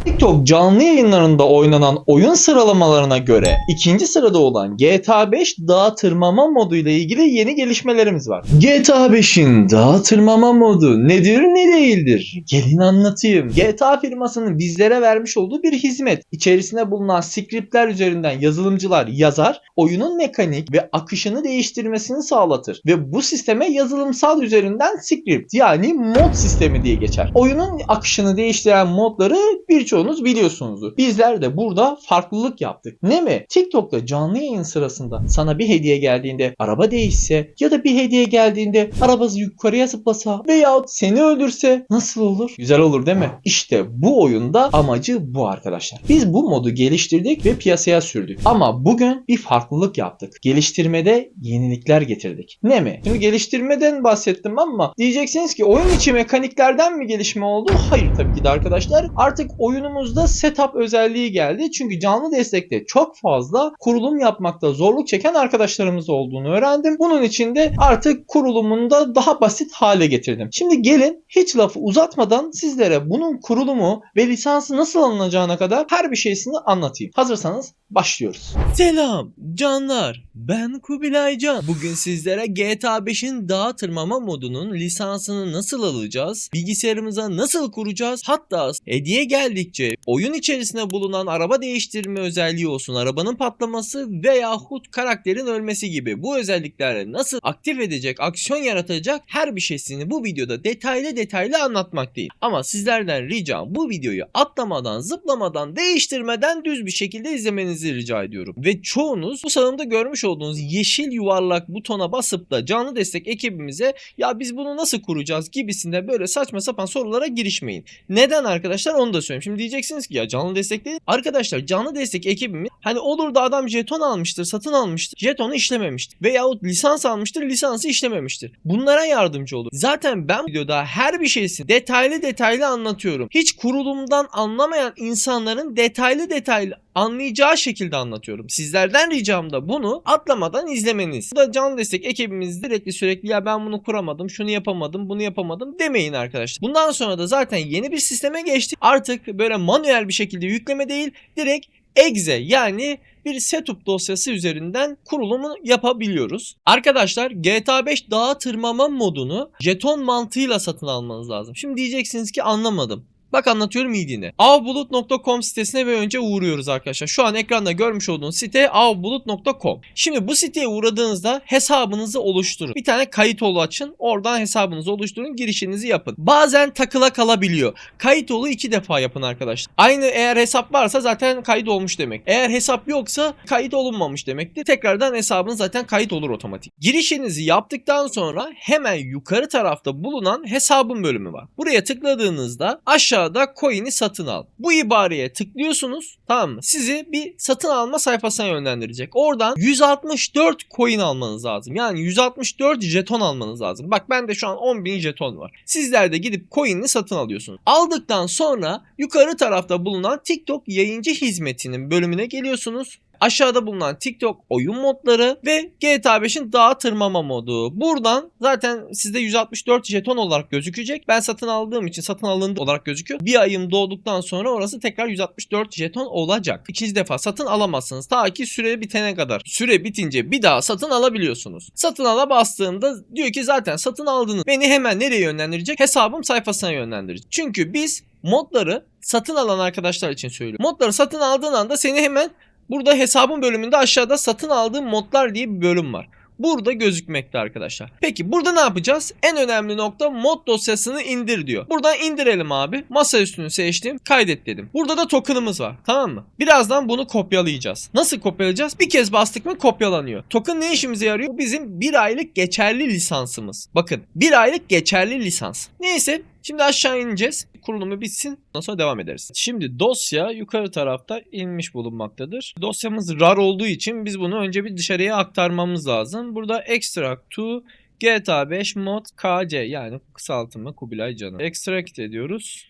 TikTok canlı yayınlarında oynanan oyun sıralamalarına göre ikinci sırada olan GTA 5 dağa tırmanma modu ile ilgili yeni gelişmelerimiz var. GTA 5'in dağa tırmanma modu nedir ne değildir? Gelin anlatayım. GTA firmasının bizlere vermiş olduğu bir hizmet. İçerisinde bulunan scriptler üzerinden yazılımcılar yazar, oyunun mekanik ve akışını değiştirmesini sağlatır. Ve bu sisteme yazılımsal üzerinden script yani mod sistemi diye geçer. Oyunun akışını değiştiren modları birçoğunuz biliyorsunuzdur. Bizler de burada farklılık yaptık. Ne mi? TikTok'ta canlı yayın sırasında sana bir hediye geldiğinde araba değişse ya da bir hediye geldiğinde arabası yukarıya zıplasa veyahut seni öldürse nasıl olur? Güzel olur değil mi? İşte bu oyunda amacı bu arkadaşlar. Biz bu modu geliştirdik ve piyasaya sürdük. Ama bugün bir farklılık yaptık. Geliştirmede yenilikler getirdik. Ne mi? Şimdi geliştirmeden bahsettim ama diyeceksiniz ki oyun içi mekaniklerden mi gelişme oldu? Hayır tabii ki de arkadaşlar. Artık oyunumuzda setup özelliği geldi. Çünkü canlı destekte çok fazla kurulum yapmakta zorluk çeken arkadaşlarımız olduğunu öğrendim. Bunun için de artık kurulumunu da daha basit hale getirdim. Şimdi gelin hiç lafı uzatmadan sizlere bunun kurulumu ve lisansı nasıl alınacağına kadar her bir şeysini anlatayım. Hazırsanız başlıyoruz. Selam canlar, ben Kubilay Can. Bugün sizlere GTA 5'in dağa tırmanma modunun lisansını nasıl alacağız, bilgisayarımıza nasıl kuracağız, hatta hediye geldikçe oyun içerisinde bulunan araba değiştirme özelliği olsun, arabanın patlaması veyahut karakterin ölmesi gibi bu özelliklerle nasıl aktif edecek, aksiyon yaratacak her bir şeysini bu videoda detaylı anlatmaktayım. Ama sizlerden ricam bu videoyu atlamadan, zıplamadan, değiştirmeden düz bir şekilde izlemenizi rica ediyorum. Ve çoğunuz bu sağımda görmüş olduğunuz yeşil yuvarlak butona basıp da canlı destek ekibimize ya biz bunu nasıl kuracağız gibisinde böyle saçma sapan sorulara girişmeyin. Neden arkadaşlar onu da söyleyeyim. Şimdi diyeceksiniz ki ya canlı destek değil. Arkadaşlar canlı destek ekibimiz hani olur da adam jeton almıştır, satın almıştır. Jetonu işlememiştir. Veyahut lisans almıştır, lisansı işlememiştir. Bunlara yardımcı olur. Zaten ben videoda her bir şeysi detaylı anlatıyorum. Hiç kurulumdan anlamayan insanların detaylı anlayacağı şekilde anlatıyorum. Sizlerden ricam da bunu atlamadan izlemeniz. Bu da canlı destek ekibimiz sürekli ya ben bunu kuramadım, şunu yapamadım, bunu yapamadım demeyin arkadaşlar. Bundan sonra da zaten yeni bir sisteme geçtik. Artık böyle manuel bir şekilde yükleme değil, direkt exe yani bir setup dosyası üzerinden kurulumu yapabiliyoruz. Arkadaşlar GTA 5 dağa tırmanma modunu jeton mantığıyla satın almanız lazım. Şimdi diyeceksiniz ki anlamadım. Bak anlatıyorum iyi dinle. avbulut.com sitesine ve önce uğruyoruz arkadaşlar. Şu an ekranda görmüş olduğunuz site avbulut.com. Şimdi bu siteye uğradığınızda hesabınızı oluşturun. Bir tane kayıt olu açın. Oradan hesabınızı oluşturun. Girişinizi yapın. Bazen takıla kalabiliyor. Kayıt olu 2 defa yapın arkadaşlar. Aynı eğer hesap varsa zaten kayıt olmuş demek. Eğer hesap yoksa kayıt olunmamış demektir. Tekrardan hesabınız zaten kayıt olur otomatik. Girişinizi yaptıktan sonra hemen yukarı tarafta bulunan hesabın bölümü var. Buraya tıkladığınızda aşağıda coin'i satın al. Bu ibareye tıklıyorsunuz, tamam mı? Sizi bir satın alma sayfasına yönlendirecek. Oradan 164 coin almanız lazım. Yani 164 jeton almanız lazım. Bak bende şu an 10.000 jeton var. Sizler de gidip coin'i satın alıyorsunuz. Aldıktan sonra yukarı tarafta bulunan TikTok yayıncı hizmetinin bölümüne geliyorsunuz. Aşağıda bulunan TikTok oyun modları ve GTA 5'in dağa tırmanma modu. Buradan zaten sizde 164 jeton olarak gözükecek. Ben satın aldığım için satın alındı olarak gözüküyor. Bir ayım doğduktan sonra orası tekrar 164 jeton olacak. İkinci defa satın alamazsınız. Ta ki süre bitene kadar. Süre bitince bir daha satın alabiliyorsunuz. Satın ala bastığımda diyor ki zaten satın aldınız. Beni hemen nereye yönlendirecek? Hesabım sayfasına yönlendirecek. Çünkü biz modları satın alan arkadaşlar için söylüyorum. Modları satın aldığın anda seni hemen burada hesabın bölümünde aşağıda satın aldığım modlar diye bir bölüm var. Burada gözükmekte arkadaşlar. Peki burada ne yapacağız? En önemli nokta mod dosyasını indir diyor. Buradan indirelim abi. Masa üstünü seçtim. Kaydet dedim. Burada da token'ımız var. Tamam mı? Birazdan bunu kopyalayacağız. Nasıl kopyalayacağız? Bir kez bastık mı kopyalanıyor. Token ne işimize yarıyor? Bu bizim 1 aylık geçerli lisansımız. Bakın 1 aylık geçerli lisans. Neyse şimdi aşağı ineceğiz. Kurulumu bitsin. Ondan sonra devam ederiz. Şimdi dosya yukarı tarafta inmiş bulunmaktadır. Dosyamız RAR olduğu için biz bunu önce bir dışarıya aktarmamız lazım. Burada extract to GTA 5 mod KC yani kısaltımı Kubilay Can'ı. Extract ediyoruz.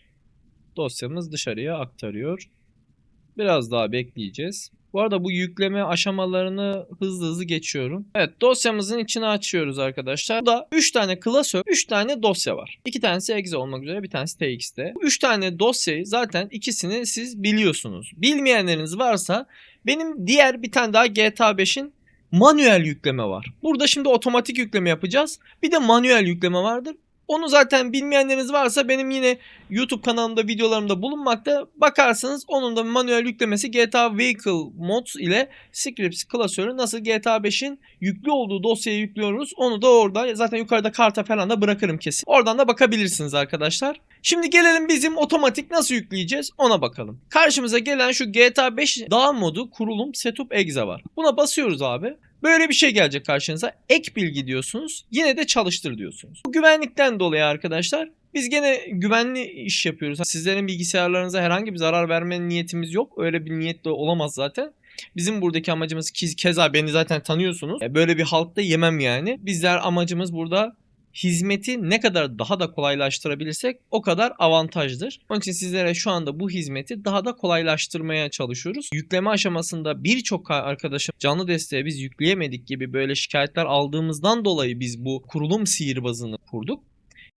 Dosyamız dışarıya aktarıyor. Biraz daha bekleyeceğiz. Bu arada bu yükleme aşamalarını hızlı hızlı geçiyorum. Evet, dosyamızın içini açıyoruz arkadaşlar. Burada 3 tane klasör, 3 tane dosya var. 2 tanesi exe olmak üzere, bir tanesi txt'te. Bu 3 tane dosyayı zaten ikisini siz biliyorsunuz. Bilmeyenleriniz varsa benim diğer bir tane daha GTA 5'in manuel yükleme var. Burada şimdi otomatik yükleme yapacağız. Bir de manuel yükleme vardır. Onu zaten bilmeyenleriniz varsa benim yine YouTube kanalımda videolarımda bulunmakta. Bakarsanız onun da manuel yüklemesi GTA Vehicle Mods ile Scripts klasörü nasıl GTA 5'in yüklü olduğu dosyayı yüklüyoruz. Onu da orada zaten yukarıda karta falan da bırakırım kesin. Oradan da bakabilirsiniz arkadaşlar. Şimdi gelelim bizim otomatik nasıl yükleyeceğiz ona bakalım. Karşımıza gelen şu GTA 5 dağ modu kurulum setup exe var. Buna basıyoruz abi. Böyle bir şey gelecek karşınıza. Ek bilgi diyorsunuz. Yine de çalıştır diyorsunuz. Bu güvenlikten dolayı arkadaşlar biz gene güvenli iş yapıyoruz. Sizlerin bilgisayarlarınıza herhangi bir zarar verme niyetimiz yok. Öyle bir niyet de olamaz zaten. Bizim buradaki amacımız keza beni zaten tanıyorsunuz. Böyle bir halkta yemem yani. Bizler amacımız burada hizmeti ne kadar daha da kolaylaştırabilirsek o kadar avantajdır. Onun için sizlere şu anda bu hizmeti daha da kolaylaştırmaya çalışıyoruz. Yükleme aşamasında birçok arkadaşım canlı desteğe biz yükleyemedik gibi böyle şikayetler aldığımızdan dolayı biz bu kurulum sihirbazını kurduk.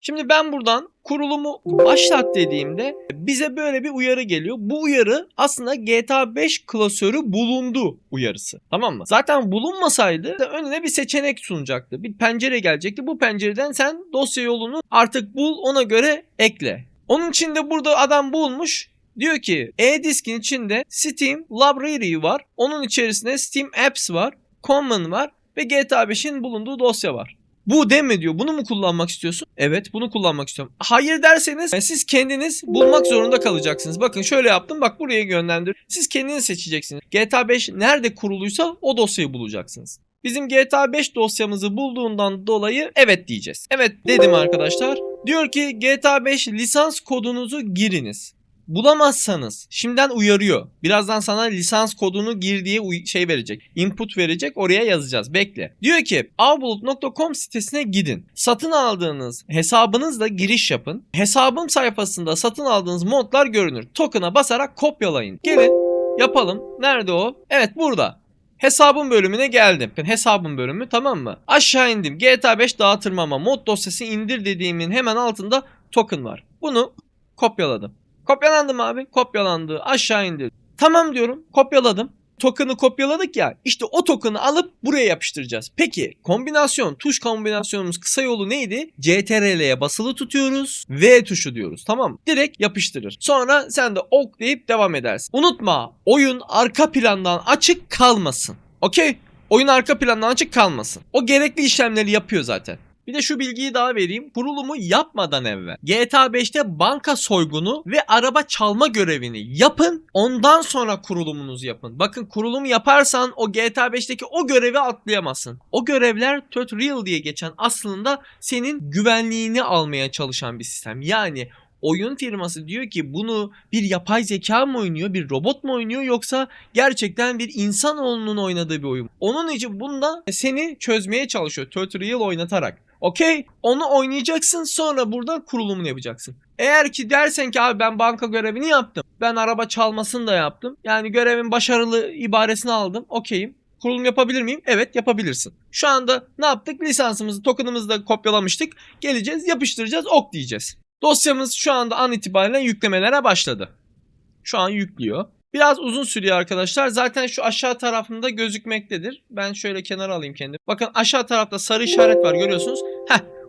Şimdi ben buradan kurulumu başlat dediğimde bize böyle bir uyarı geliyor. Bu uyarı aslında GTA 5 klasörü bulundu uyarısı. Tamam mı? Zaten bulunmasaydı önüne bir seçenek sunacaktı. Bir pencere gelecekti. Bu pencereden sen dosya yolunu artık bul, ona göre ekle. Onun için de burada adam bulmuş. Diyor ki e-diskin içinde Steam Library var. Onun içerisinde Steam Apps var. Common var. Ve GTA 5'in bulunduğu dosya var. Bu değil mi diyor. Bunu mu kullanmak istiyorsun? Evet, bunu kullanmak istiyorum. Hayır derseniz siz kendiniz bulmak zorunda kalacaksınız. Bakın şöyle yaptım. Bak buraya yönlendir. Siz kendiniz seçeceksiniz. GTA 5 nerede kuruluysa o dosyayı bulacaksınız. Bizim GTA 5 dosyamızı bulduğundan dolayı evet diyeceğiz. Evet dedim arkadaşlar. Diyor ki GTA 5 lisans kodunuzu giriniz. Bulamazsanız şimdiden uyarıyor. Birazdan sana lisans kodunu gir diye şey verecek. Input verecek, oraya yazacağız. Bekle. Diyor ki avbulut.com sitesine gidin. Satın aldığınız hesabınızla giriş yapın. Hesabım sayfasında satın aldığınız modlar görünür. Token'a basarak kopyalayın. Gelin yapalım. Nerede o? Evet burada. Hesabım bölümüne geldim. Hesabım bölümü, tamam mı? Aşağı indim. GTA 5 dağıtırmama mod dosyası indir dediğimin hemen altında token var. Bunu kopyaladım. Kopyalandı mı abi? Kopyalandı. Aşağı indir. Tamam diyorum. Kopyaladım. Token'ı kopyaladık ya. İşte o token'ı alıp buraya yapıştıracağız. Peki kombinasyon, tuş kombinasyonumuz kısa yolu neydi? CTRL'ye basılı tutuyoruz. V tuşu diyoruz. Tamam mı? Direkt yapıştırır. Sonra sen de ok deyip devam edersin. Unutma, oyun arka plandan açık kalmasın. Okey? Oyun arka plandan açık kalmasın. O gerekli işlemleri yapıyor zaten. Bir de şu bilgiyi daha vereyim. Kurulumu yapmadan evvel GTA 5'te banka soygunu ve araba çalma görevini yapın. Ondan sonra kurulumunuzu yapın. Bakın, kurulumu yaparsan o GTA 5'teki o görevi atlayamazsın. O görevler tutorial diye geçen, aslında senin güvenliğini almaya çalışan bir sistem. Yani oyun firması diyor ki bunu bir yapay zeka mı oynuyor, bir robot mu oynuyor, yoksa gerçekten bir insanoğlunun oynadığı bir oyun. Onun için bunda seni çözmeye çalışıyor tutorial oynatarak. Okey, onu oynayacaksın, sonra burada kurulumunu yapacaksın. Eğer ki dersen ki abi ben banka görevini yaptım, ben araba çalmasını da yaptım, yani görevin başarılı ibaresini aldım, okeyim. Kurulum yapabilir miyim? Evet, yapabilirsin. Şu anda ne yaptık? Lisansımızı, token'ımızı da kopyalamıştık. Geleceğiz, yapıştıracağız, ok diyeceğiz. Dosyamız şu anda an itibariyle yüklemelere başladı. Şu an yüklüyor. Biraz uzun sürüyor arkadaşlar. Zaten şu aşağı tarafında gözükmektedir. Ben şöyle kenara alayım kendimi. Bakın aşağı tarafta sarı işaret var, görüyorsunuz.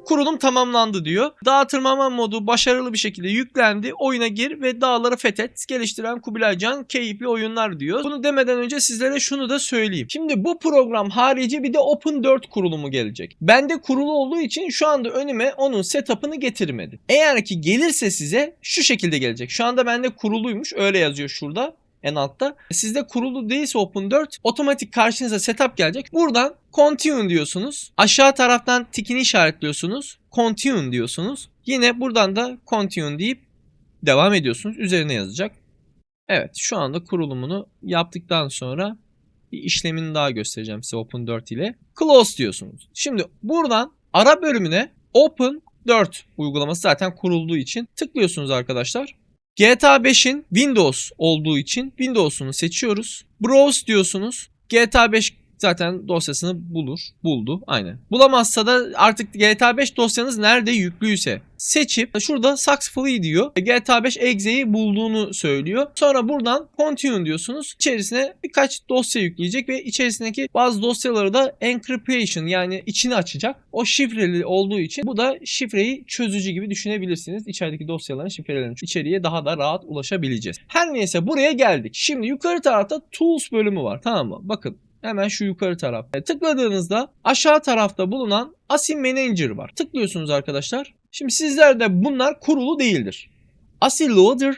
Kurulum tamamlandı diyor. Dağ tırmanma modu başarılı bir şekilde yüklendi. Oyuna gir ve dağları fethet. Geliştiren Kubilay Can keyifli oyunlar diyor. Bunu demeden önce sizlere şunu da söyleyeyim. Şimdi bu program harici bir de Open 4 kurulumu gelecek. Bende kurulu olduğu için şu anda önüme onun setup'ını getirmedi. Eğer ki gelirse size şu şekilde gelecek. Şu anda bende kuruluymuş. Öyle yazıyor şurada. En altta. Sizde kurulu değilse Open 4 otomatik karşınıza setup gelecek. Buradan Continue diyorsunuz. Aşağı taraftan tikini işaretliyorsunuz. Continue diyorsunuz. Yine buradan da Continue deyip devam ediyorsunuz. Üzerine yazacak. Evet, şu anda kurulumunu yaptıktan sonra bir işlemini daha göstereceğim size Open 4 ile. Close diyorsunuz. Şimdi buradan ara bölümüne Open 4 uygulaması zaten kurulduğu için tıklıyorsunuz arkadaşlar. GTA 5'in Windows olduğu için Windows'unu seçiyoruz. Browse diyorsunuz. GTA 5 zaten dosyasını buldu. Aynen. Bulamazsa da artık GTA 5 dosyanız nerede yüklüyse seçip şurada successfully diyor. GTA 5 exe'yi bulduğunu söylüyor. Sonra buradan continue diyorsunuz. İçerisine birkaç dosya yükleyecek ve içerisindeki bazı dosyaları da encryption yani içini açacak. O şifreli olduğu için bu da şifreyi çözücü gibi düşünebilirsiniz. İçerideki dosyaların şifrelerini içeriye daha da rahat ulaşabileceğiz. Her neyse buraya geldik. Şimdi yukarı tarafta tools bölümü var. Tamam mı? Bakın. Hemen şu yukarı taraf. Tıkladığınızda aşağı tarafta bulunan ASI Manager var. Tıklıyorsunuz arkadaşlar. Şimdi sizlerde bunlar kurulu değildir. ASI Loader,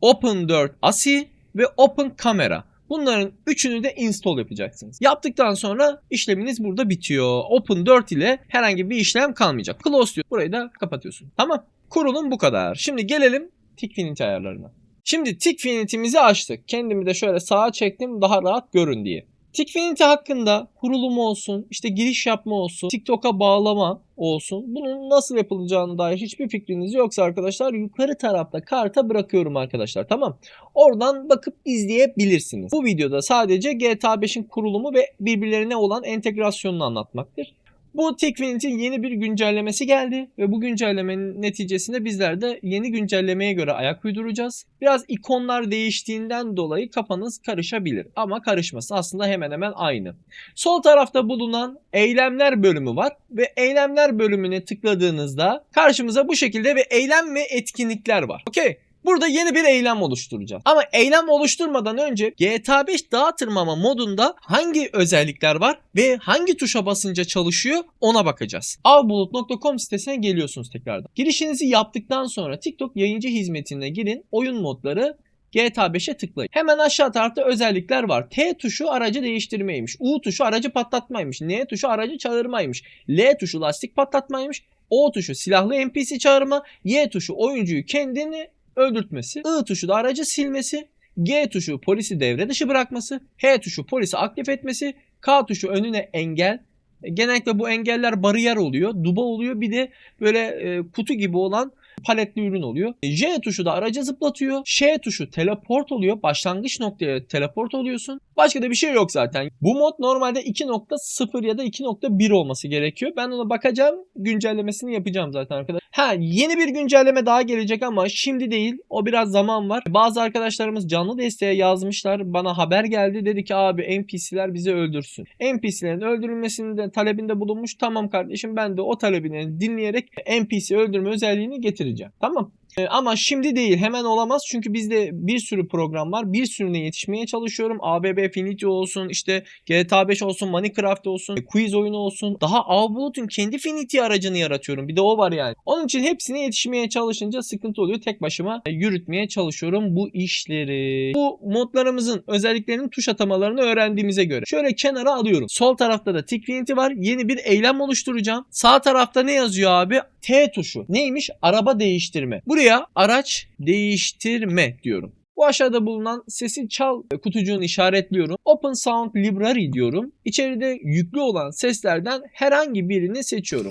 Open4 ASI ve Open Camera. Bunların üçünü de install yapacaksınız. Yaptıktan sonra işleminiz burada bitiyor. Open4 ile herhangi bir işlem kalmayacak. Close diyor. Burayı da kapatıyorsun. Tamam. Kurulum bu kadar. Şimdi gelelim Tikfinity ayarlarına. Şimdi Tikfinity'mizi açtık. Kendimi de şöyle sağa çektim daha rahat görün diye. Tikfinity hakkında kurulum olsun, işte giriş yapma olsun, TikTok'a bağlama olsun. Bunun nasıl yapılacağına dair hiçbir fikriniz yoksa arkadaşlar yukarı tarafta karta bırakıyorum arkadaşlar. Tamam. Oradan bakıp izleyebilirsiniz. Bu videoda sadece GTA 5'in kurulumu ve birbirlerine olan entegrasyonunu anlatmaktır. Bu Tikfinity'nin yeni bir güncellemesi geldi ve bu güncellemenin neticesinde bizler de yeni güncellemeye göre ayak uyduracağız. Biraz ikonlar değiştiğinden dolayı kafanız karışabilir ama karışması aslında hemen hemen aynı. Sol tarafta bulunan eylemler bölümü var ve eylemler bölümüne tıkladığınızda karşımıza bu şekilde ve eylem ve etkinlikler var. Okey. Burada yeni bir eylem oluşturacağım. Ama eylem oluşturmadan önce GTA 5 dağa tırmanma modunda hangi özellikler var ve hangi tuşa basınca çalışıyor ona bakacağız. avbulut.com sitesine geliyorsunuz tekrardan. Girişinizi yaptıktan sonra TikTok yayıncı hizmetine girin. Oyun modları GTA 5'e tıklayın. Hemen aşağı tarafta özellikler var. T tuşu aracı değiştirmeymiş. U tuşu aracı patlatmaymış. N tuşu aracı çağırmaymış. L tuşu lastik patlatmaymış. O tuşu silahlı NPC çağırma. Y tuşu oyuncuyu kendini öldürtmesi, I tuşu da aracı silmesi, G tuşu polisi devre dışı bırakması, H tuşu polisi aktif etmesi, K tuşu önüne engel. Genellikle bu engeller bariyer oluyor, duba oluyor, bir de böyle kutu gibi olan paletli ürün oluyor. J tuşu da aracı zıplatıyor. Ş tuşu teleport oluyor. Başlangıç noktaya teleport oluyorsun. Başka da bir şey yok zaten. Bu mod normalde 2.0 ya da 2.1 olması gerekiyor. Ben ona bakacağım. Güncellemesini yapacağım zaten arkadaşlar. Yeni bir güncelleme daha gelecek ama şimdi değil. O biraz zaman var. Bazı arkadaşlarımız canlı desteğe yazmışlar. Bana haber geldi. Dedi ki abi NPC'ler bizi öldürsün. NPC'lerin öldürülmesinin de talebinde bulunmuş. Tamam kardeşim ben de o talebini dinleyerek NPC öldürme özelliğini getireceğim. Tamam. Ama şimdi değil, hemen olamaz çünkü bizde bir sürü program var, bir sürüne yetişmeye çalışıyorum. ABB Finity olsun, işte GTA 5 olsun, Minecraft olsun, quiz oyunu olsun. Daha Avbulut'un kendi Finity aracını yaratıyorum, bir de o var yani. Onun için hepsine yetişmeye çalışınca sıkıntı oluyor. Tek başıma yürütmeye çalışıyorum bu işleri. Bu modlarımızın özelliklerinin tuş atamalarını öğrendiğimize göre şöyle kenara alıyorum. Sol tarafta da Tikfinity var. Yeni bir eylem oluşturacağım. Sağ tarafta ne yazıyor abi? T tuşu. Neymiş? Araba değiştirme. Buraya araç değiştirme diyorum. Bu aşağıda bulunan sesi çal kutucuğunu işaretliyorum. Open Sound Library diyorum. İçeride yüklü olan seslerden herhangi birini seçiyorum.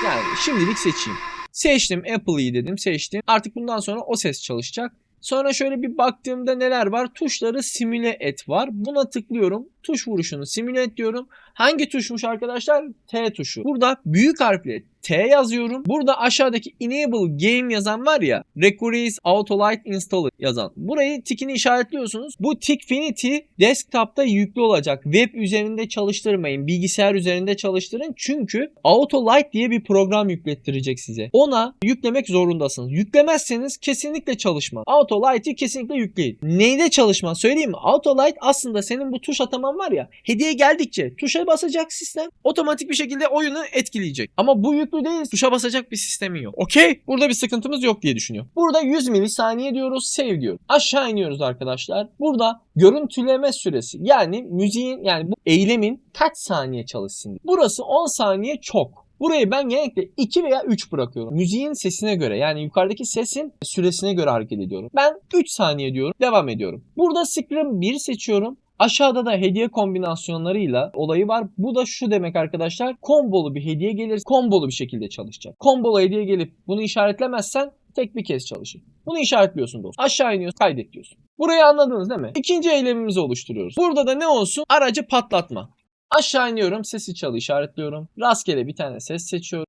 Yani şimdilik seçeyim. Seçtim. Apple'ı dedim. Seçtim. Artık bundan sonra o ses çalışacak. Sonra şöyle bir baktığımda neler var? Tuşları simüle et var. Buna tıklıyorum. Tuş vuruşunu simüle et diyorum. Hangi tuşmuş arkadaşlar? T tuşu. Burada büyük harfle T yazıyorum. Burada aşağıdaki Enable Game yazan var ya. Requires Autolite Installer yazan. Burayı tikini işaretliyorsunuz. Bu Tikfinity desktop'ta yüklü olacak. Web üzerinde çalıştırmayın. Bilgisayar üzerinde çalıştırın. Çünkü Autolite diye bir program yüklettirecek size. Ona yüklemek zorundasınız. Yüklemezseniz kesinlikle çalışmaz. Autolite'i kesinlikle yükleyin. Neyde çalışmaz söyleyeyim mi? Autolite aslında senin bu tuş ataman var ya. Hediye geldikçe tuşa basacak sistem. Otomatik bir şekilde oyunu etkileyecek. Ama bu yüklü değil. Tuşa basacak bir sistemi yok. Okey. Burada bir sıkıntımız yok diye düşünüyorum. Burada 100 milisaniye diyoruz. Save diyoruz. Aşağı iniyoruz arkadaşlar. Burada görüntüleme süresi. Yani müziğin yani bu eylemin kaç saniye çalışsın. Burası 10 saniye çok. Burayı ben genellikle 2 veya 3 bırakıyorum. Müziğin sesine göre yani yukarıdaki sesin süresine göre hareket ediyorum. Ben 3 saniye diyorum. Devam ediyorum. Burada Scream 1 seçiyorum. Aşağıda da hediye kombinasyonlarıyla olayı var. Bu da şu demek arkadaşlar. Kombolu bir hediye gelir. Kombolu bir şekilde çalışacak. Kombolu hediye gelip bunu işaretlemezsen Tek bir kez çalışır. Bunu işaretliyorsun dostum. Aşağı iniyorsun, kaydet diyorsun. Burayı anladınız değil mi? İkinci eylemimizi oluşturuyoruz. Burada da ne olsun? Aracı patlatma. Aşağı iniyorum, sesi çalı işaretliyorum. Rastgele bir tane ses seçiyorum.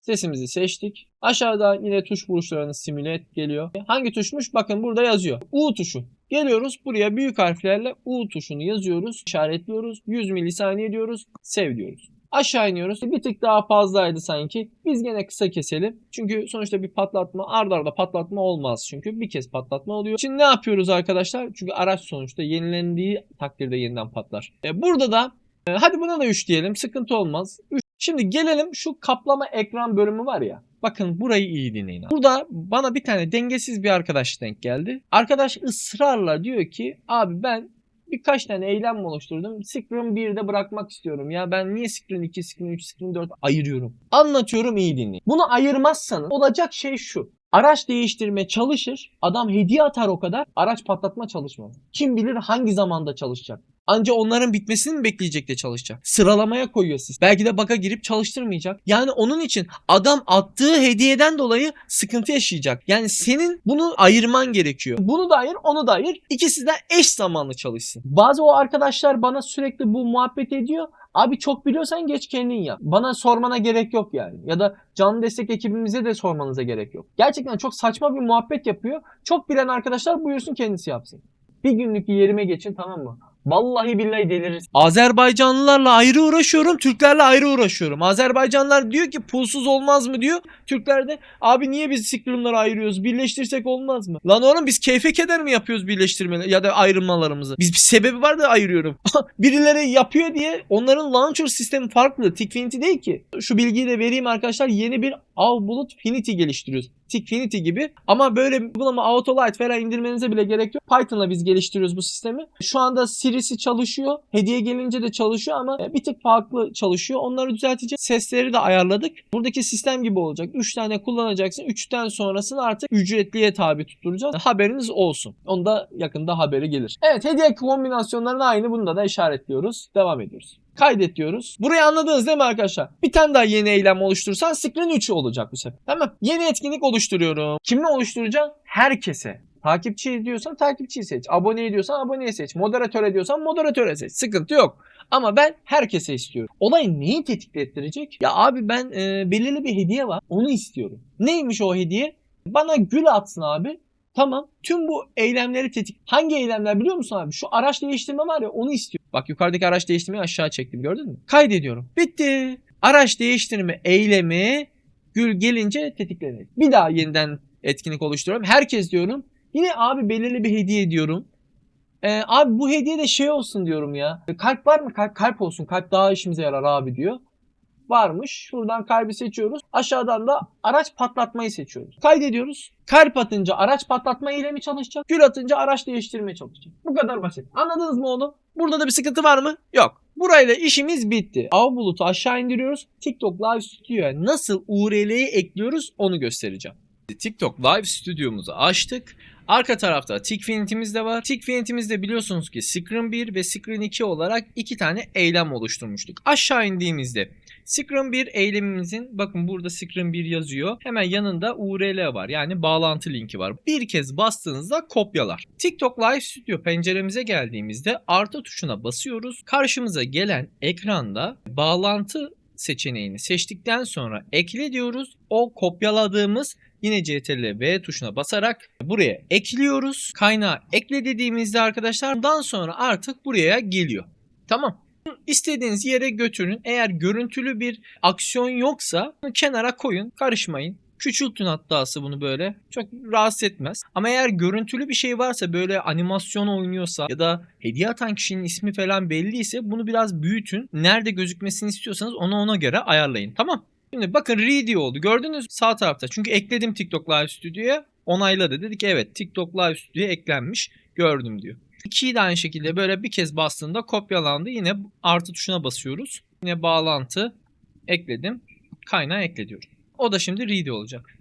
Sesimizi seçtik. Aşağıda yine tuş vuruşlarını simüle et geliyor. Hangi tuşmuş? Bakın burada yazıyor. U tuşu. Geliyoruz buraya büyük harflerle U tuşunu yazıyoruz. İşaretliyoruz. 100 milisaniye diyoruz. Sev diyoruz. Aşağı iniyoruz. Bir tık daha fazlaydı sanki. Biz gene kısa keselim. Çünkü sonuçta bir patlatma arda arda patlatma olmaz çünkü. Bir kez patlatma oluyor. Şimdi ne yapıyoruz arkadaşlar? Çünkü araç sonuçta yenilendiği takdirde yeniden patlar. Burada da hadi buna da 3 diyelim. Sıkıntı olmaz. Şimdi gelelim şu kaplama ekran bölümü var ya. Bakın burayı iyi dinleyin. Burada bana bir tane dengesiz bir arkadaş denk geldi. Arkadaş ısrarla diyor ki abi ben birkaç tane eylem oluşturdum. Screen 1'de bırakmak istiyorum. Ya ben niye Screen 2, Screen 3, Screen 4 ayırıyorum? Anlatıyorum, iyi dinleyin. Bunu ayırmazsanız olacak şey şu. Araç değiştirme çalışır. Adam hediye atar o kadar. Araç patlatma çalışmaz. Kim bilir hangi zamanda çalışacak. Anca onların bitmesini mi bekleyecek de çalışacak? Sıralamaya koyuyor siz. Belki de bug'a girip çalıştırmayacak. Yani onun için adam attığı hediyeden dolayı sıkıntı yaşayacak. Yani senin bunu ayırman gerekiyor. Bunu da ayır, onu da ayır. İkisi de eş zamanlı çalışsın. Bazı o arkadaşlar bana sürekli bu muhabbet ediyor. Abi çok biliyorsan geç kendin yap. Bana sormana gerek yok yani. Ya da canlı destek ekibimize de sormanıza gerek yok. Gerçekten çok saçma bir muhabbet yapıyor. Çok bilen arkadaşlar buyursun kendisi yapsın. Bir günlük yerime geçin, tamam mı? Vallahi billahi deliriz. Azerbaycanlılarla ayrı uğraşıyorum, Türklerle ayrı uğraşıyorum. Azerbaycanlılar diyor ki pulsuz olmaz mı diyor. Türkler de abi niye biz screen'ları ayırıyoruz? Birleştirsek olmaz mı? Lan oğlum biz keyfe keder mi yapıyoruz birleştirmeleri ya da ayrılmalarımızı? Biz bir sebebi var da ayırıyorum. Birileri yapıyor diye onların launcher sistemi farklı. Tikfinity değil ki. Şu bilgiyi de vereyim arkadaşlar. Yeni bir Avbulut Finity geliştiriyoruz. Tikfinity gibi. Ama böyle uygulama Autolite falan indirmenize bile gerek yok. Python'la biz geliştiriyoruz bu sistemi. Şu anda Siri'si çalışıyor. Hediye gelince de çalışıyor ama bir tık farklı çalışıyor. Onları düzelteceğiz. Sesleri de ayarladık. Buradaki sistem gibi olacak. 3 tane kullanacaksın. 3'ten sonrasını artık ücretliye tabi tutturacağız. Haberiniz olsun. Onda yakında haberi gelir. Evet, hediye kombinasyonlarının aynı. Bunda da işaretliyoruz. Devam ediyoruz. Kaydet diyoruz. Burayı anladınız değil mi arkadaşlar? Bir tane daha yeni eylem oluşturursan Screen 3 olacak bu sefer. Tamam. Yeni etkinlik oluşturuyorum. Kimle oluşturacağım? Herkese. Takipçi ediyorsan takipçiyi seç. Abone ediyorsan aboneyi seç. Moderatör ediyorsan moderatöre seç. Sıkıntı yok. Ama ben herkese istiyorum. Olay neyi tetiklettirecek? Ya abi ben belirli bir hediye var. Onu istiyorum. Neymiş o hediye? Bana gül atsın abi. Tamam. Tüm bu eylemleri Hangi eylemler biliyor musun abi? Şu araç değiştirme var ya, onu istiyorum. Bak yukarıdaki araç değiştirmeyi aşağı çektim, gördün mü? Kaydediyorum. Bitti. Araç değiştirme eylemi gül gelince tetiklenir. Bir daha yeniden etkinlik oluşturuyorum. Herkes diyorum. Yine abi belirli bir hediye diyorum. Abi bu hediye de şey olsun diyorum ya. Kalp var mı? Kalp olsun. Kalp daha işimize yarar abi diyor. Varmış. Şuradan kalbi seçiyoruz. Aşağıdan da araç patlatmayı seçiyoruz. Kaydediyoruz. Kalp atınca araç patlatma eylemi çalışacak. Gül atınca araç değiştirmeye çalışacak. Bu kadar basit. Anladınız mı oğlum? Burada da bir sıkıntı var mı? Yok. Burayla işimiz bitti. Avbulut'u aşağı indiriyoruz. TikTok Live Studio'ya nasıl URL'yi ekliyoruz onu göstereceğim. TikTok Live Studio'muzu açtık. Arka tarafta Tikfinity'miz de var. Tikfinity'mizde biliyorsunuz ki Screen 1 ve Screen 2 olarak 2 tane eylem oluşturmuştuk. Aşağı indiğimizde Screen 1 eylemimizin, bakın burada Screen 1 yazıyor. Hemen yanında URL var, yani bağlantı linki var. Bir kez bastığınızda kopyalar. TikTok Live Studio penceremize geldiğimizde artı tuşuna basıyoruz. Karşımıza gelen ekranda bağlantı seçeneğini seçtikten sonra ekle diyoruz. O kopyaladığımız yine CTRL V tuşuna basarak buraya ekliyoruz. Kaynağı ekle dediğimizde arkadaşlar bundan sonra artık buraya geliyor. Tamam. İstediğiniz yere götürün. Eğer görüntülü bir aksiyon yoksa kenara koyun. Karışmayın. Küçültün hatta bunu böyle. Çok rahatsız etmez. Ama eğer görüntülü bir şey varsa, böyle animasyon oynuyorsa ya da hediye atan kişinin ismi falan belliyse bunu biraz büyütün. Nerede gözükmesini istiyorsanız onu ona göre ayarlayın. Tamam. Şimdi bakın ready oldu. Gördünüz mü sağ tarafta? Çünkü ekledim TikTok Live Studio'ya. Onayladı. Dedik evet, TikTok Live Studio'ya eklenmiş. Gördüm diyor. 2'yi de aynı şekilde böyle bir kez bastığında kopyalandı. Yine artı tuşuna basıyoruz. Yine bağlantı ekledim. Kaynağı ekle diyorum. O da şimdi ready olacak.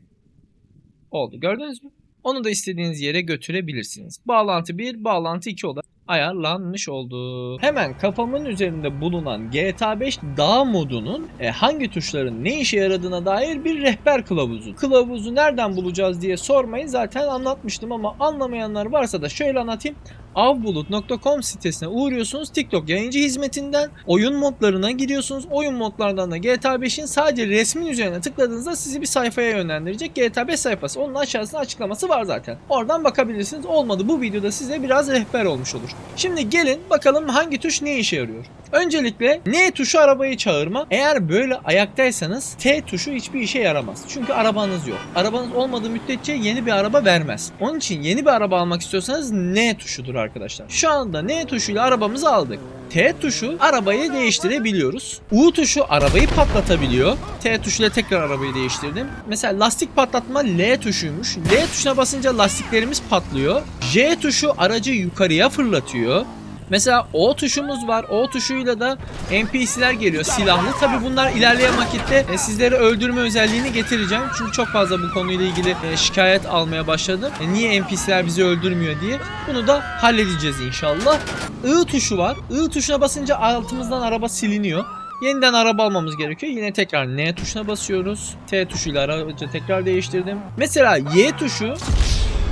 Oldu. Gördünüz mü? Onu da istediğiniz yere götürebilirsiniz. Bağlantı 1, bağlantı 2 olarak ayarlanmış oldu. Hemen kafamın üzerinde bulunan GTA 5 dağ modunun hangi tuşların ne işe yaradığına dair bir rehber kılavuzu. Kılavuzu nereden bulacağız diye sormayın, zaten anlatmıştım ama anlamayanlar varsa da şöyle anlatayım. Avbulut.com sitesine uğruyorsunuz. TikTok yayıncı hizmetinden oyun modlarına giriyorsunuz. Oyun modlardan da GTA 5'in sadece resmin üzerine tıkladığınızda sizi bir sayfaya yönlendirecek. GTA 5 sayfası. Onun aşağısında açıklaması var zaten. Oradan bakabilirsiniz. Olmadı bu videoda size biraz rehber olmuş olur. Şimdi gelin bakalım hangi tuş ne işe yarıyor. Öncelikle N tuşu arabayı çağırma. Eğer böyle ayaktaysanız T tuşu hiçbir işe yaramaz. Çünkü arabanız yok. Arabanız olmadığı müddetçe yeni bir araba vermez. Onun için yeni bir araba almak istiyorsanız N tuşudur arkadaşlar. Şu anda N tuşuyla arabamızı aldık. T tuşu arabayı değiştirebiliyoruz. U tuşu arabayı patlatabiliyor. T tuşuyla tekrar arabayı değiştirdim. Mesela lastik patlatma L tuşuymuş. L tuşuna basınca lastiklerimiz patlıyor. J tuşu aracı yukarıya fırlatıyor. Mesela O tuşumuz var. O tuşuyla da NPC'ler geliyor silahlı. Tabi bunlar ilerleyen vakitte sizlere öldürme özelliğini getireceğim. Çünkü çok fazla bu konuyla ilgili şikayet almaya başladım. Niye NPC'ler bizi öldürmüyor diye. Bunu da halledeceğiz inşallah. I tuşu var. I tuşuna basınca altımızdan araba siliniyor. Yeniden araba almamız gerekiyor. Yine tekrar N tuşuna basıyoruz. T tuşuyla aracı tekrar değiştirdim. Mesela Y tuşu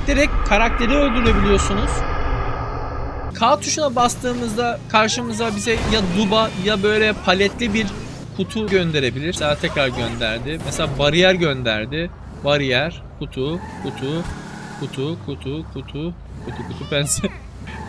direkt karakteri öldürebiliyorsunuz. K tuşuna bastığımızda karşımıza bize ya duba ya böyle paletli bir kutu gönderebilir. Mesela tekrar gönderdi. Mesela bariyer gönderdi. Bariyer, kutu, pense.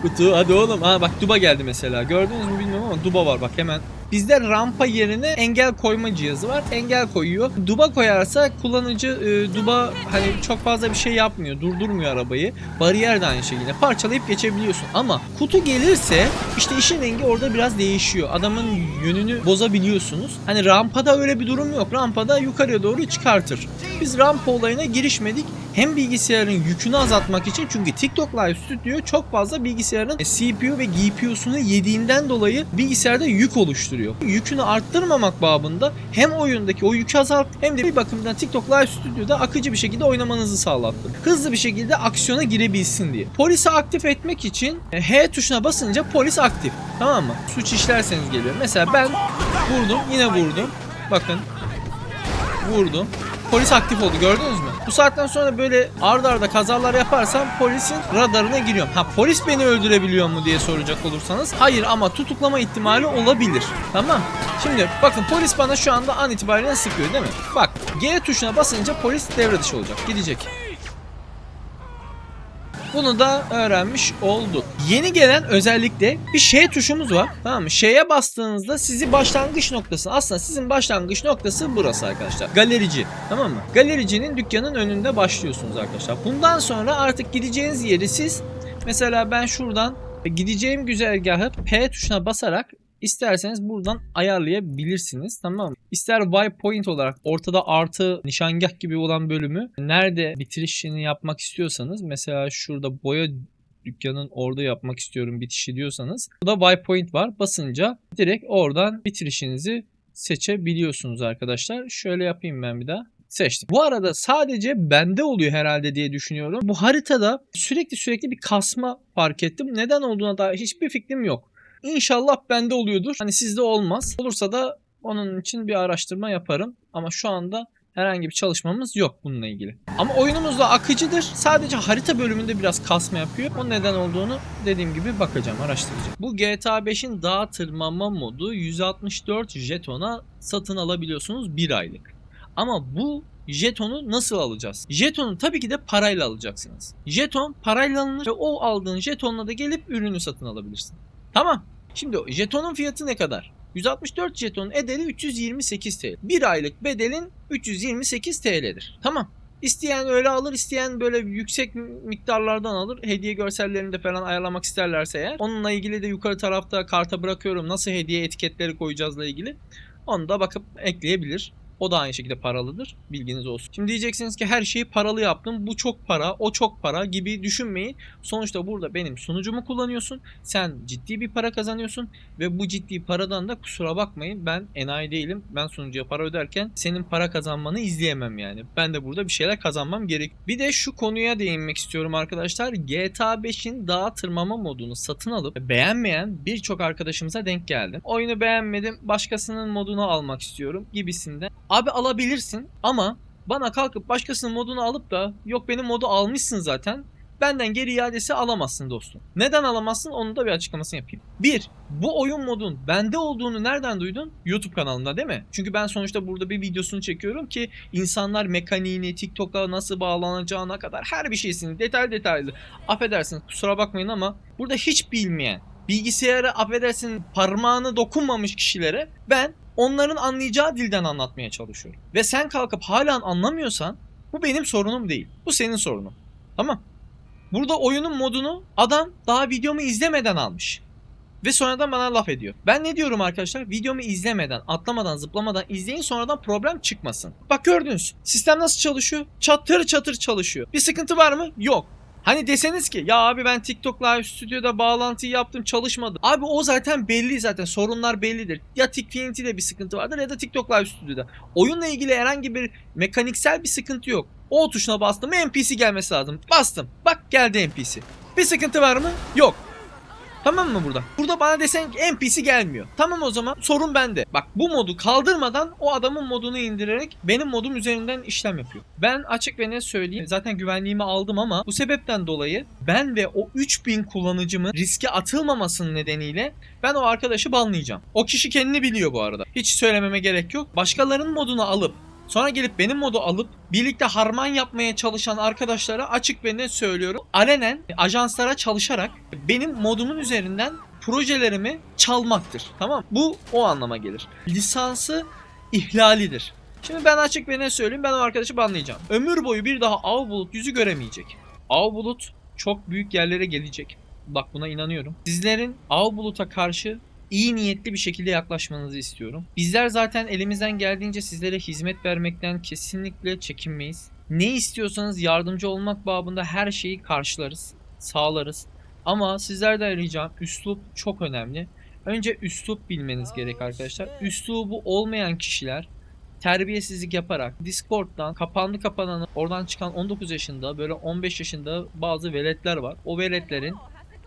Kutu, hadi oğlum. Ha bak duba geldi mesela. Gördünüz mü bilmiyorum ama duba var bak hemen. Bizde rampa yerine engel koyma cihazı var. Engel koyuyor. Duba koyarsa kullanıcı duba hani çok fazla bir şey yapmıyor. Durdurmuyor arabayı. Bariyer de aynı şekilde. Parçalayıp geçebiliyorsun. Ama kutu gelirse işte işin rengi orada biraz değişiyor. Adamın yönünü bozabiliyorsunuz. Hani rampada öyle bir durum yok. Rampada yukarıya doğru çıkartır. Biz rampa olayına girişmedik. Hem bilgisayarın yükünü azaltmak için, çünkü TikTok Live Studio çok fazla bilgisayarın CPU ve GPU'sunu yediğinden dolayı bilgisayarda yük oluşturuyor. Yükünü arttırmamak babında hem oyundaki o yükü azalt hem de bir bakımdan TikTok Live Studio'da akıcı bir şekilde oynamanızı sağlattım. Hızlı bir şekilde aksiyona girebilsin diye. Polisi aktif etmek için H tuşuna basınca polis aktif. Tamam mı? Suç işlerseniz geliyor. Mesela ben vurdum, yine vurdum. Bakın. Vurdum. Polis aktif oldu, gördünüz mü? Bu saatten sonra böyle ard arda kazalar yaparsam polisin radarına giriyorum. Ha polis beni öldürebiliyor mu diye soracak olursanız hayır, ama tutuklama ihtimali olabilir. Tamam. Şimdi bakın polis bana şu anda an itibariyle sıkıyor değil mi? Bak G tuşuna basınca polis devre dışı olacak. Gidecek. Bunu da öğrenmiş olduk. Yeni gelen özellikle bir Ş tuşumuz var. Tamam mı? Ş'ye bastığınızda sizi başlangıç noktası. Aslında sizin başlangıç noktası burası arkadaşlar. Galerici. Tamam mı? Galericinin dükkanın önünde başlıyorsunuz arkadaşlar. Bundan sonra artık gideceğiniz yeri siz, mesela ben şuradan gideceğim güzergahı P tuşuna basarak İsterseniz buradan ayarlayabilirsiniz, tamam mı? İster waypoint olarak ortada artı nişangah gibi olan bölümü nerede bitirişini yapmak istiyorsanız, mesela şurada boya dükkanın orada yapmak istiyorum bitişi diyorsanız, burada waypoint var. Basınca direkt oradan bitirişinizi seçebiliyorsunuz arkadaşlar. Şöyle yapayım ben bir daha. Seçtim. Bu arada sadece bende oluyor herhalde diye düşünüyorum. Bu haritada sürekli bir kasma fark ettim. Neden olduğuna dair hiçbir fikrim yok. İnşallah bende oluyordur. Hani sizde olmaz. Olursa da onun için bir araştırma yaparım. Ama şu anda herhangi bir çalışmamız yok bununla ilgili. Ama oyunumuz da akıcıdır. Sadece harita bölümünde biraz kasma yapıyor. O neden olduğunu dediğim gibi bakacağım, araştıracağım. Bu GTA 5'in dağ tırmanma modu 164 jetona satın alabiliyorsunuz 1 aylık. Ama bu jetonu nasıl alacağız? Jetonu tabii ki de parayla alacaksınız. Jeton parayla alınır ve o aldığın jetonla da gelip ürünü satın alabilirsin. Tamam. Şimdi jetonun fiyatı ne kadar? 164 jetonun ederi 328 TL. 1 aylık bedelin 328 TL'dir. Tamam. İsteyen öyle alır, isteyen böyle yüksek miktarlardan alır. Hediye görsellerini de falan ayarlamak isterlerse eğer. Onunla ilgili de yukarı tarafta karta bırakıyorum. Nasıl hediye etiketleri koyacağızla ilgili. Onu da bakıp ekleyebilir. O da aynı şekilde paralıdır. Bilginiz olsun. Şimdi diyeceksiniz ki her şeyi paralı yaptım. Bu çok para, o çok para gibi düşünmeyin. Sonuçta burada benim sunucumu kullanıyorsun. Sen ciddi bir para kazanıyorsun. Ve bu ciddi paradan da kusura bakmayın, ben enayi değilim. Ben sunucuya para öderken senin para kazanmanı izleyemem yani. Ben de burada bir şeyler kazanmam gerek. Bir de şu konuya değinmek istiyorum arkadaşlar. GTA 5'in dağa tırmanma modunu satın alıp beğenmeyen birçok arkadaşımıza denk geldim. Oyunu beğenmedim, başkasının modunu almak istiyorum gibisinden. Abi alabilirsin ama bana kalkıp başkasının modunu alıp da yok benim modu almışsın zaten, benden geri iadesi alamazsın dostum. Neden alamazsın? Onun da bir açıklamasını yapayım. 1. Bu oyun modun bende olduğunu nereden duydun? YouTube kanalında değil mi? Çünkü ben sonuçta burada bir videosunu çekiyorum ki insanlar mekaniğini, TikTok'a nasıl bağlanacağına kadar her bir şeysini detaylı. Affedersiniz, kusura bakmayın ama burada hiç bilmeyen, bilgisayara affedersin parmağını dokunmamış kişilere ben onların anlayacağı dilden anlatmaya çalışıyorum. Ve sen kalkıp hala anlamıyorsan bu benim sorunum değil. Bu senin sorunun. Tamam. Burada oyunun modunu adam daha videomu izlemeden almış. Ve sonradan bana laf ediyor. Ben ne diyorum arkadaşlar? Videomu izlemeden, atlamadan, zıplamadan izleyin, sonradan problem çıkmasın. Bak gördünüz. Sistem nasıl çalışıyor? Çatır çatır çalışıyor. Bir sıkıntı var mı? Yok. Hani deseniz ki ya abi ben TikTok Live Studio'da bağlantıyı yaptım çalışmadı. Abi o zaten belli zaten. Sorunlar bellidir. Ya TikTok'te bir sıkıntı vardır ya da TikTok Live Studio'da. Oyunla ilgili herhangi bir mekaniksel bir sıkıntı yok. O tuşuna bastım mı NPC gelmesi lazım. Bastım. Bak geldi NPC. Bir sıkıntı var mı? Yok. Tamam mı burada? Burada bana desen ki NPC gelmiyor. Tamam o zaman sorun bende. Bak bu modu kaldırmadan o adamın modunu indirerek benim modum üzerinden işlem yapıyor. Ben açık ve net söyleyeyim. Zaten güvenliğimi aldım ama bu sebepten dolayı ben ve o 3000 kullanıcımın riske atılmamasının nedeniyle ben o arkadaşı banlayacağım. O kişi kendini biliyor bu arada. Hiç söylememe gerek yok. Başkalarının modunu alıp sonra gelip benim modu alıp birlikte harman yapmaya çalışan arkadaşlara açık ve net söylüyorum. Alenen ajanslara çalışarak benim modumun üzerinden projelerimi çalmaktır. Tamam? Bu o anlama gelir. Lisansı ihlalidir. Şimdi ben açık ve net söyleyeyim, ben o arkadaşı banlayacağım. Ömür boyu bir daha Avbulut yüzü göremeyecek. Avbulut çok büyük yerlere gelecek. Bak buna inanıyorum. Sizlerin Avbulut'a karşı İyi niyetli bir şekilde yaklaşmanızı istiyorum. Bizler zaten elimizden geldiğince sizlere hizmet vermekten kesinlikle çekinmeyiz. Ne istiyorsanız yardımcı olmak babında her şeyi karşılarız, sağlarız. Ama sizlerden ricam üslup çok önemli. Önce üslup bilmeniz gerek arkadaşlar. Üslubu olmayan kişiler terbiyesizlik yaparak Discord'dan kapananı oradan çıkan 19 yaşında böyle 15 yaşında bazı veletler var. O veletlerin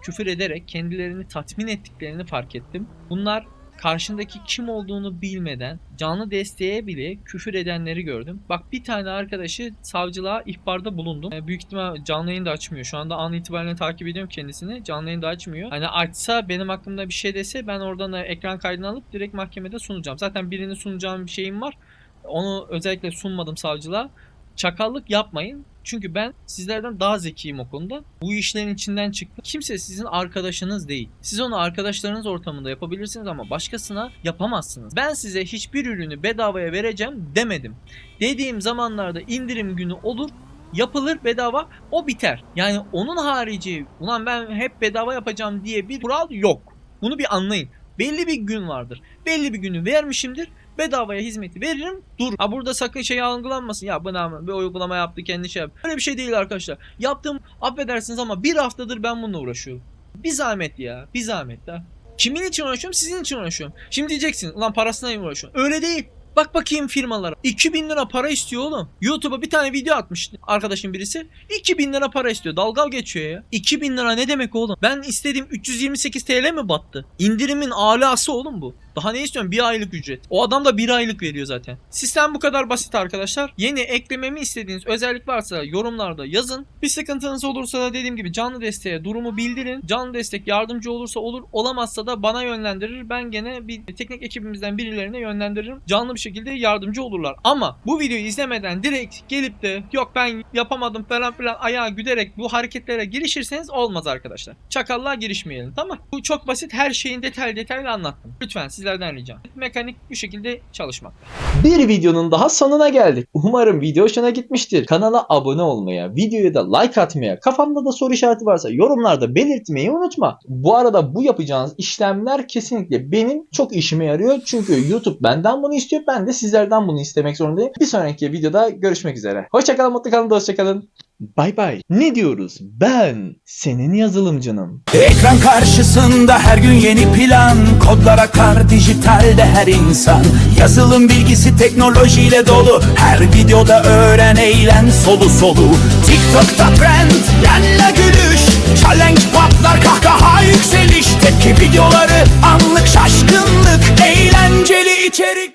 küfür ederek kendilerini tatmin ettiklerini fark ettim. Bunlar karşındaki kim olduğunu bilmeden canlı desteğe bile küfür edenleri gördüm. Bak bir tane arkadaşı savcılığa ihbarda bulundum. Büyük ihtimal canlı yayın da açmıyor. Şu anda an itibariyle takip ediyorum kendisini. Canlı yayın da açmıyor. Hani açsa benim hakkımda bir şey dese ben oradan da ekran kaydını alıp direkt mahkemede sunacağım. Zaten birini sunacağım bir şeyim var. Onu özellikle sunmadım savcılığa. Çakallık yapmayın. Çünkü ben sizlerden daha zekiyim o konuda. Bu işlerin içinden çıktım. Kimse sizin arkadaşınız değil. Siz onu arkadaşlarınız ortamında yapabilirsiniz ama başkasına yapamazsınız. Ben size hiçbir ürünü bedavaya vereceğim demedim. Dediğim zamanlarda indirim günü olur, yapılır bedava, o biter. Yani onun harici ulan ben hep bedava yapacağım diye bir kural yok. Bunu bir anlayın. Belli bir gün vardır. Belli bir günü vermişimdir. Bedavaya hizmeti veririm. Dur. Ha burada sakın şey algılanmasın. Ya bana bir uygulama yaptı kendi şey yaptı. Öyle bir şey değil arkadaşlar. Yaptığım affedersiniz ama bir haftadır ben bununla uğraşıyorum. Bir zahmet ya. Bir zahmet ya. Kimin için uğraşıyorum? Sizin için uğraşıyorum. Şimdi diyeceksin ulan parasına mı uğraşıyorum? Öyle değil. Bak bakayım firmalara. 2000 lira para istiyor oğlum. YouTube'a bir tane video atmış arkadaşım birisi. 2000 lira para istiyor. Dalga geçiyor ya. 2000 lira ne demek oğlum? Ben istediğim 328 TL mi battı? İndirimin alası oğlum bu. Daha ne istiyorum? Bir aylık ücret. O adam da bir aylık veriyor zaten. Sistem bu kadar basit arkadaşlar. Yeni eklememi istediğiniz özellik varsa yorumlarda yazın. Bir sıkıntınız olursa da dediğim gibi canlı desteğe durumu bildirin. Canlı destek yardımcı olursa olur. Olamazsa da bana yönlendirir. Ben gene bir teknik ekibimizden birilerine yönlendiririm. Canlı bir şekilde yardımcı olurlar. Ama bu videoyu izlemeden direkt gelip de yok ben yapamadım falan filan ayağa güderek bu hareketlere girişirseniz olmaz arkadaşlar. Çakallığa girişmeyelim, tamam. Bu çok basit, her şeyin detaylı anlattım. Lütfen siz sizlerden ricam. Mekanik bu şekilde çalışmakta. Bir videonun daha sonuna geldik. Umarım video hoşuna gitmiştir. Kanala abone olmaya, videoya da like atmaya, kafanda da soru işareti varsa yorumlarda belirtmeyi unutma. Bu arada bu yapacağınız işlemler kesinlikle benim çok işime yarıyor. Çünkü YouTube benden bunu istiyor. Ben de sizlerden bunu istemek zorundayım. Bir sonraki videoda görüşmek üzere. Hoşçakalın, mutlu kalın, dostça kalın. Bay bay. Ne diyoruz? Ben senin yazılımcınım. Ekran karşısında her gün yeni plan, kodlar akar dijitalde her insan. Yazılım bilgisi teknolojiyle dolu, her videoda öğren eğlen solu solu. TikTok'ta trend, yenle gülüş, challenge patlar kahkaha yükseliş. Tepki videoları, anlık şaşkınlık, eğlenceli içerik.